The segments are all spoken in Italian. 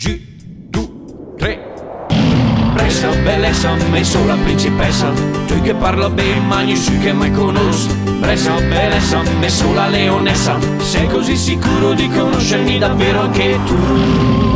2, 3. Brescia, bellezza, messo la principessa. Tu che parla bene, magni su che mai conosco. Brescia, bellezza, messo la leonessa. Sei così sicuro di conoscermi davvero anche tu?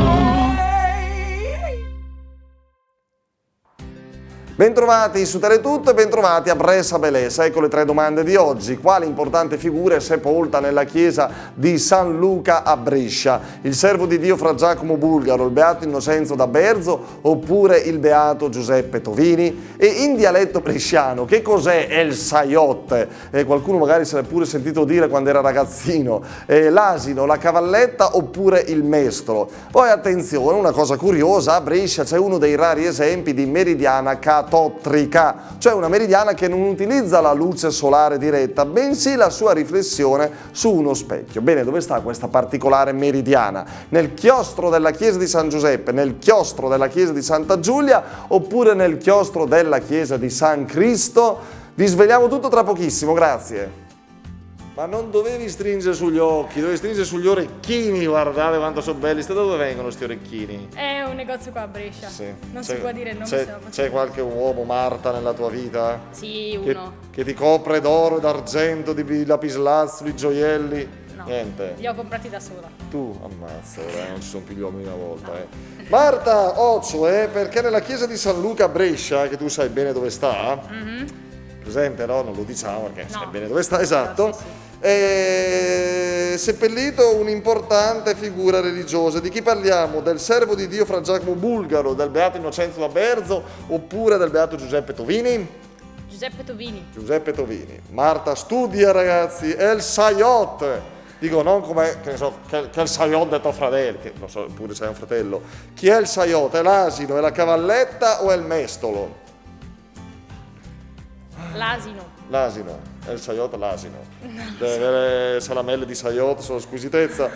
Bentrovati su Teletutto e bentrovati a Brescia Bellezza. Ecco le tre domande di oggi. Quale importante figura è sepolta nella chiesa di San Luca a Brescia? Il servo di Dio Fra Giacomo Bulgaro, il beato Innocenzo da Berzo oppure il beato Giuseppe Tovini? E in dialetto bresciano che cos'è el saiotte? Qualcuno magari se l'è pure sentito dire quando era ragazzino. L'asino, la cavalletta oppure il mestolo? Poi attenzione, una cosa curiosa, a Brescia c'è uno dei rari esempi di meridiana catottrica, cioè una meridiana che non utilizza la luce solare diretta, bensì la sua riflessione su uno specchio. Bene, dove sta questa particolare meridiana? Nel chiostro della chiesa di San Giuseppe, nel chiostro della chiesa di Santa Giulia oppure nel chiostro della chiesa di San Cristo? Vi svegliamo tutto tra pochissimo, grazie. Ma non dovevi stringere sugli occhi, dovevi stringere sugli orecchini, guardate quanto sono belli. Da dove vengono sti orecchini? È un negozio qua a Brescia, Sì. non si può dire il nome. C'è qualche uomo, Marta, nella tua vita? Sì, uno. Che ti copre d'oro, d'argento, di lapislazzuli, gioielli? No, niente. li ho comprati da sola. Tu, ammazza, non ci sono più gli uomini una volta. Marta Occio, perché nella chiesa di San Luca a Brescia, che tu sai bene dove sta, presente, no? Non lo diciamo perché sai bene dove sta, esatto. Sì, sì. È seppellito un'importante figura religiosa. Di chi parliamo? Del servo di Dio Fra Giacomo Bulgaro, del beato Innocenzo da Berzo oppure del beato Giuseppe Tovini? Giuseppe Tovini. Giuseppe Tovini. Marta studia, ragazzi, è il Sayot. Dico non come, che ne so, che è il Sayot del tuo fratello, che non so, pure c'è un fratello. Chi è il Sayot? È l'asino, è la cavalletta o è il mestolo? L'asino. L'asino, è il Sayot l'asino. Deve avere salamelle di Sayot, sono squisitezza.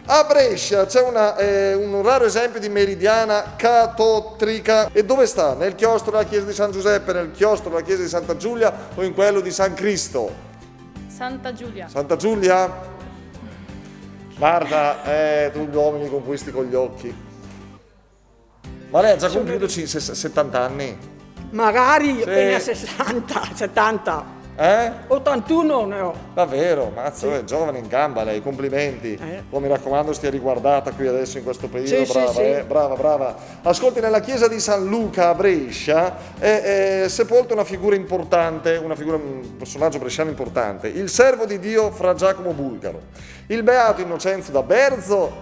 A Brescia c'è un raro esempio di meridiana catottrica. E dove sta? Nel chiostro della chiesa di San Giuseppe, nel chiostro della chiesa di Santa Giulia o in quello di San Cristo? Santa Giulia. Santa Giulia? Guarda, tu gli uomini conquisti con gli occhi. Ma lei ha già compiuto 70 anni? Magari Sì. appena 60, 70. 81 ne ho. Davvero? Mazza, è giovane in gamba lei, complimenti. Oh, mi raccomando stia riguardata qui adesso in questo periodo, Sì, brava, sì. Brava. Ascolti, nella chiesa di San Luca a Brescia è sepolta una figura importante, un personaggio bresciano importante, il servo di Dio Fra Giacomo Bulgaro, il beato Innocenzo da Berzo,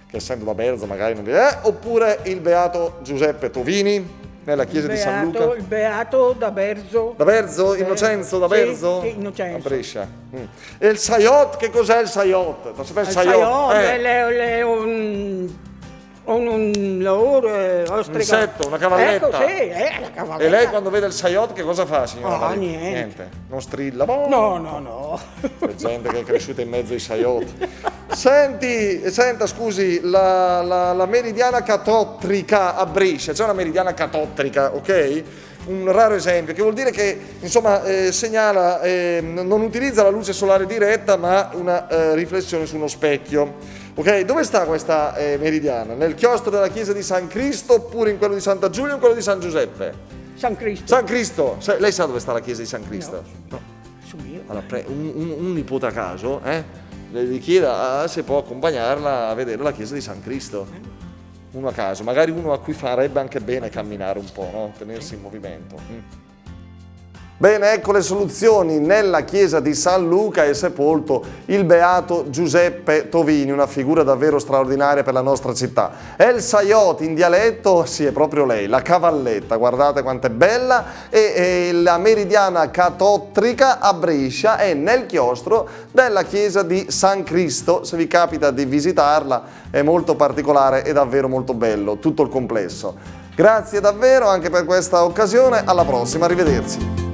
che essendo da Berzo magari non vi è, oppure il beato Giuseppe Tovini, nella chiesa di San Luca. Il beato da Berzo. Da Berzo? Innocenzo da Berzo? Sì, Innocenzo. A Brescia. E il Sayot, che cos'è il Sayot? Non sapete il Sayot? È un lavoro Un insetto, una cavalletta. Ecco, sì, la cavalletta. E lei quando vede il Sayot che cosa fa, signora? Niente. Non strilla? No. C'è gente che è cresciuta in mezzo ai Sayot. Senta, scusi, la meridiana catottrica a Brescia, c'è una meridiana catottrica, ok? Un raro esempio, che vuol dire che insomma segnala, non utilizza la luce solare diretta ma una riflessione su uno specchio. Ok, dove sta questa meridiana? Nel chiostro della chiesa di San Cristo oppure in quello di Santa Giulia o in quello di San Giuseppe? San Cristo. San Cristo! Lei sa dove sta la chiesa di San Cristo? No. Su io. Allora, un nipote a caso, le chieda se può accompagnarla a vedere la chiesa di San Cristo. Uno a caso, magari uno a cui farebbe anche bene camminare un po', no? Tenersi in movimento. Bene, ecco le soluzioni. Nella chiesa di San Luca è sepolto il beato Giuseppe Tovini, una figura davvero straordinaria per la nostra città. El Sayot in dialetto, sì, è proprio lei, la cavalletta, guardate quanto è bella, e la meridiana catottrica a Brescia è nel chiostro della chiesa di San Cristo. Se vi capita di visitarla è molto particolare e davvero molto bello, tutto il complesso. Grazie davvero anche per questa occasione, alla prossima, arrivederci.